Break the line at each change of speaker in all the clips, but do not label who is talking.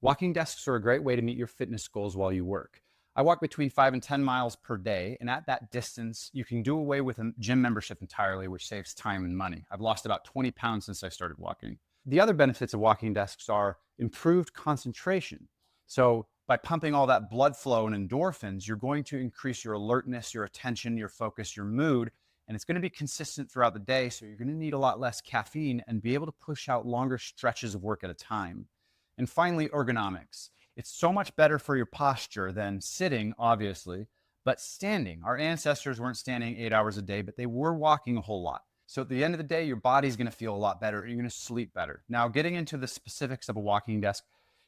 Walking desks are a great way to meet your fitness goals while you work. I walk between 5 and 10 miles per day, and at that distance, you can do away with a gym membership entirely, which saves time and money. I've lost about 20 pounds since I started walking. The other benefits of walking desks are improved concentration. So by pumping all that blood flow and endorphins, you're going to increase your alertness, your attention, your focus, your mood, and it's going to be consistent throughout the day. So you're going to need a lot less caffeine and be able to push out longer stretches of work at a time. And finally, ergonomics. It's so much better for your posture than sitting, obviously, but standing. Our ancestors weren't standing 8 hours a day, but they were walking a whole lot. So at the end of the day, your body's going to feel a lot better. You're going to sleep better. Now, getting into the specifics of a walking desk,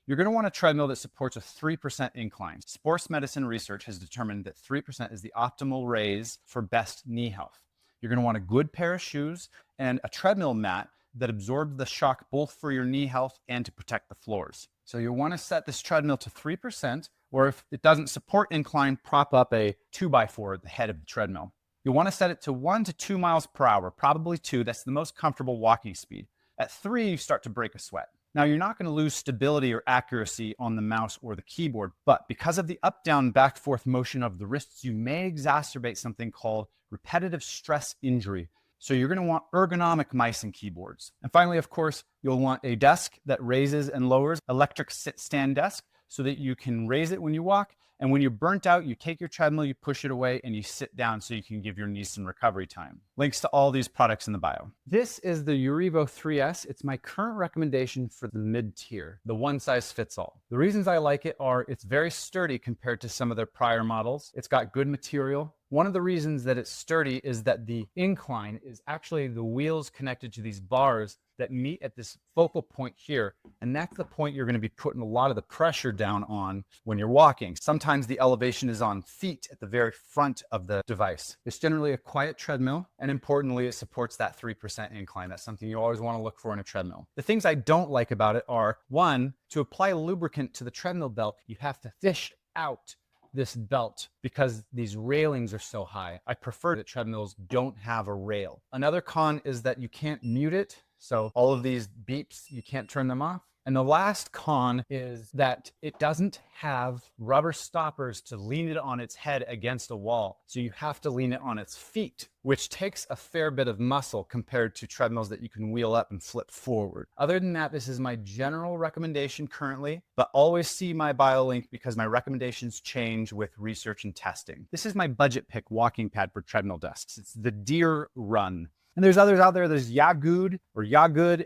you're going to want a treadmill that supports a 3% incline. Sports medicine research has determined that 3% is the optimal raise for best knee health. You're going to want a good pair of shoes and a treadmill mat that absorbs the shock both for your knee health and to protect the floors. So you'll want to set this treadmill to 3%, or if it doesn't support incline, prop up a 2x4 at the head of the treadmill. You'll want to set it to 1 to 2 miles per hour, probably 2. That's the most comfortable walking speed. At 3, you start to break a sweat. Now, you're not going to lose stability or accuracy on the mouse or the keyboard, but because of the up, down, back, forth motion of the wrists, you may exacerbate something called repetitive stress injury. So you're going to want ergonomic mice and keyboards. And finally, of course, you'll want a desk that raises and lowers, electric sit-stand desk, so that you can raise it when you walk. And when you're burnt out, you take your treadmill, you push it away, and you sit down so you can give your knees some recovery time. Links to all these products in the bio. This is the Urivo 3S. It's my current recommendation for the mid-tier, the one-size-fits-all. The reasons I like it are it's very sturdy compared to some of their prior models. It's got good material. One of the reasons that it's sturdy is that the incline is actually the wheels connected to these bars that meet at this focal point here. And that's the point you're going to be putting a lot of the pressure down on when you're walking. Sometimes the elevation is on feet at the very front of the device. It's generally a quiet treadmill, and importantly, it supports that 3% incline. That's something you always want to look for in a treadmill. The things I don't like about it are, one, to apply lubricant to the treadmill belt, you have to fish out this belt because these railings are so high. I prefer that treadmills don't have a rail. Another con is that you can't mute it. So all of these beeps, you can't turn them off. And the last con is that it doesn't have rubber stoppers to lean it on its head against a wall. So you have to lean it on its feet, which takes a fair bit of muscle compared to treadmills that you can wheel up and flip forward. Other than that, this is my general recommendation currently, but always see my bio link because my recommendations change with research and testing. This is my budget pick walking pad for treadmill desks. It's the Deer Run. And there's others out there. There's Yagud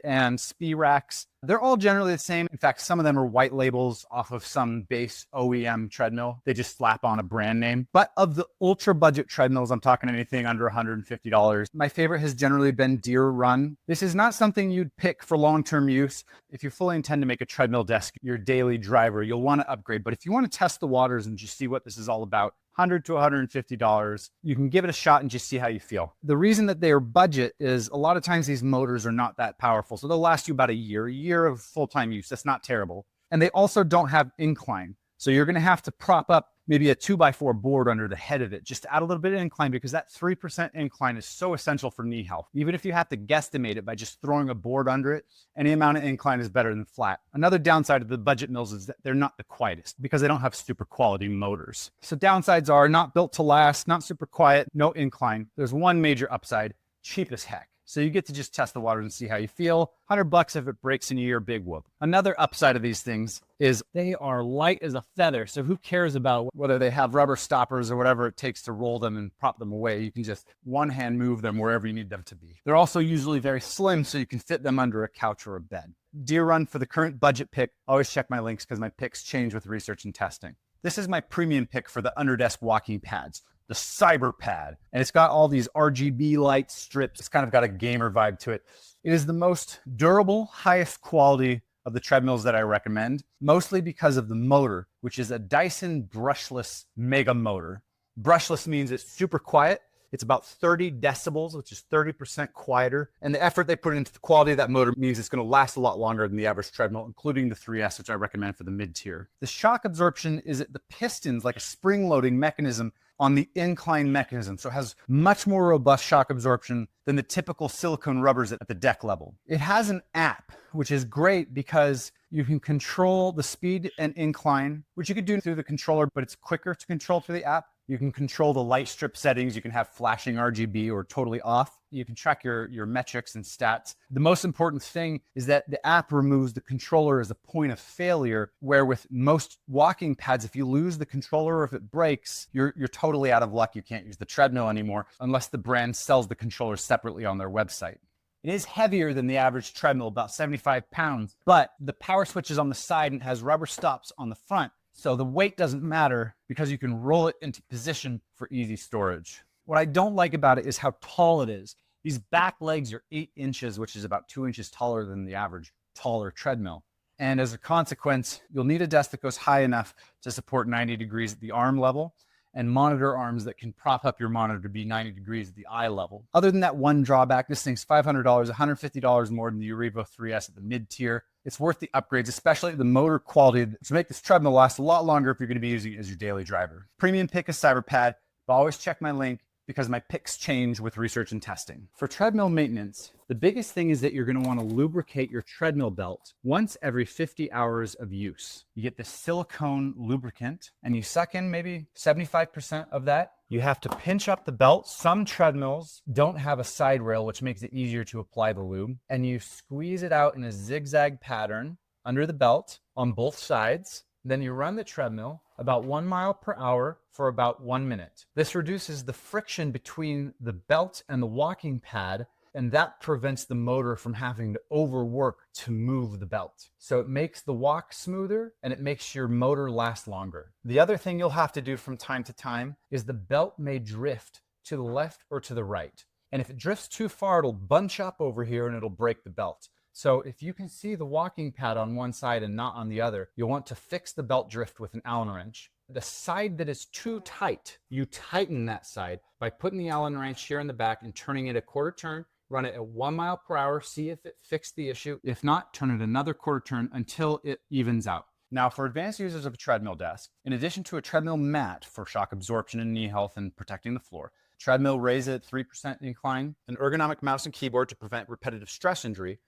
and Spirax. They're all generally the same. In fact, some of them are white labels off of some base OEM treadmill. They just slap on a brand name. But of the ultra budget treadmills, I'm talking anything under $150. My favorite has generally been Deer Run. This is not something you'd pick for long-term use. If you fully intend to make a treadmill desk your daily driver, you'll want to upgrade. But if you want to test the waters and just see what this is all about, $100 to $150. You can give it a shot and just see how you feel. The reason that they are budget is a lot of times these motors are not that powerful. So they'll last you about a year of full-time use. That's not terrible. And they also don't have incline. So you're going to have to prop up maybe a 2x4 board under the head of it just to add a little bit of incline because that 3% incline is so essential for knee health. Even if you have to guesstimate it by just throwing a board under it, any amount of incline is better than flat. Another downside of the budget mills is that they're not the quietest because they don't have super quality motors. So downsides are not built to last, not super quiet, no incline. There's one major upside, cheap as heck. So you get to just test the waters and see how you feel. $100 if it breaks in a year, big whoop. Another upside of these things is they are light as a feather. So who cares about whether they have rubber stoppers or whatever it takes to roll them and prop them away? You can just one hand move them wherever you need them to be. They're also usually very slim, so you can fit them under a couch or a bed. Deer Run for the current budget pick. Always check my links because my picks change with research and testing. This is my premium pick for the underdesk walking pads, the Cyber Pad. And it's got all these RGB light strips. It's kind of got a gamer vibe to it. It is the most durable, highest quality of the treadmills that I recommend, mostly because of the motor, which is a Dyson brushless mega motor. Brushless means it's super quiet. It's about 30 decibels, which is 30% quieter. And the effort they put into the quality of that motor means it's going to last a lot longer than the average treadmill, including the 3S, which I recommend for the mid-tier. The shock absorption is at the pistons, like a spring-loading mechanism on the incline mechanism, so it has much more robust shock absorption than the typical silicone rubbers at the deck level. It has an app, which is great because you can control the speed and incline, which you could do through the controller, but it's quicker to control through the app. You can control the light strip settings. You can have flashing RGB or totally off. You can track your metrics and stats. The most important thing is that the app removes the controller as a point of failure, where with most walking pads, if you lose the controller or if it breaks, you're totally out of luck. You can't use the treadmill anymore unless the brand sells the controller separately on their website. It is heavier than the average treadmill, about 75 pounds, but the power switch is on the side and has rubber stops on the front. So the weight doesn't matter because you can roll it into position for easy storage. What I don't like about it is how tall it is. These back legs are 8 inches, which is about 2 inches taller than the average taller treadmill. And as a consequence, you'll need a desk that goes high enough to support 90 degrees at the arm level, and monitor arms that can prop up your monitor to be 90 degrees at the eye level. Other than that one drawback, this thing's $500, $150 more than the Evo 3S at the mid-tier. It's worth the upgrades, especially the motor quality, to make this treadmill last a lot longer if you're going to be using it as your daily driver. Premium pick is CyberPad, but always check my link because my picks change with research and testing. For treadmill maintenance, the biggest thing is that you're going to want to lubricate your treadmill belt once every 50 hours of use. You get this silicone lubricant and you suck in maybe 75% of that. You have to pinch up the belt. Some treadmills don't have a side rail, which makes it easier to apply the lube. And you squeeze it out in a zigzag pattern under the belt on both sides. Then you run the treadmill about 1 mile per hour for about 1 minute. This reduces the friction between the belt and the walking pad, and that prevents the motor from having to overwork to move the belt. So it makes the walk smoother and it makes your motor last longer. The other thing you'll have to do from time to time is the belt may drift to the left or to the right. And if it drifts too far, it'll bunch up over here and it'll break the belt. So if you can see the walking pad on one side and not on the other, you'll want to fix the belt drift with an Allen wrench. The side that is too tight, you tighten that side by putting the Allen wrench here in the back and turning it a quarter turn, run it at 1 mile per hour, see if it fixed the issue. If not, turn it another quarter turn until it evens out. Now, for advanced users of a treadmill desk, in addition to a treadmill mat for shock absorption and knee health and protecting the floor, treadmill raise at 3% incline, an ergonomic mouse and keyboard to prevent repetitive stress injury,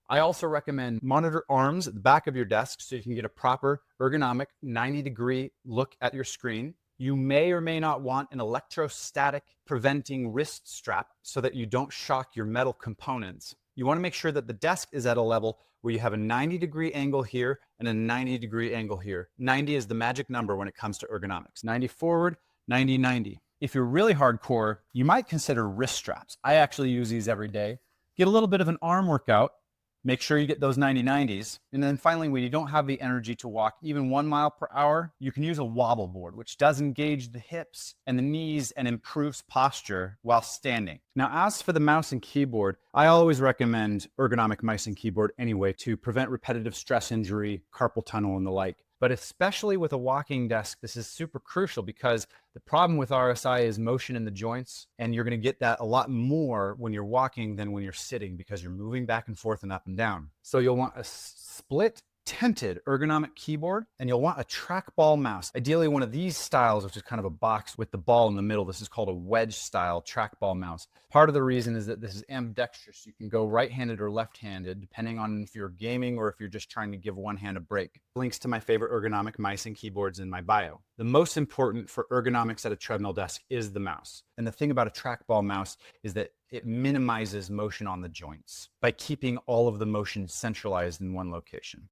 I also recommend monitor arms at the back of your desk so you can get a proper ergonomic 90-degree look at your screen. You may or may not want an electrostatic preventing wrist strap so that you don't shock your metal components. You want to make sure that the desk is at a level where you have a 90-degree angle here and a 90-degree angle here. 90 is the magic number when it comes to ergonomics. 90 forward, 90, 90. If you're really hardcore, you might consider wrist straps. I actually use these every day. Get a little bit of an arm workout. Make sure you get those 90-90s. And then finally, when you don't have the energy to walk even 1 mile per hour, you can use a wobble board, which does engage the hips and the knees and improves posture while standing. Now, as for the mouse and keyboard, I always recommend ergonomic mice and keyboard anyway to prevent repetitive stress injury, carpal tunnel, and the like. But especially with a walking desk, this is super crucial because the problem with RSI is motion in the joints, and you're going to get that a lot more when you're walking than when you're sitting because you're moving back and forth and up and down. So you'll want a split tented ergonomic keyboard, and you'll want a trackball mouse. Ideally one of these styles, which is kind of a box with the ball in the middle. This is called a wedge style trackball mouse. Part of the reason is that this is ambidextrous. You can go right-handed or left-handed, depending on if you're gaming or if you're just trying to give one hand a break. Links to my favorite ergonomic mice and keyboards in my bio. The most important for ergonomics at a treadmill desk is the mouse. And the thing about a trackball mouse is that it minimizes motion on the joints by keeping all of the motion centralized in one location.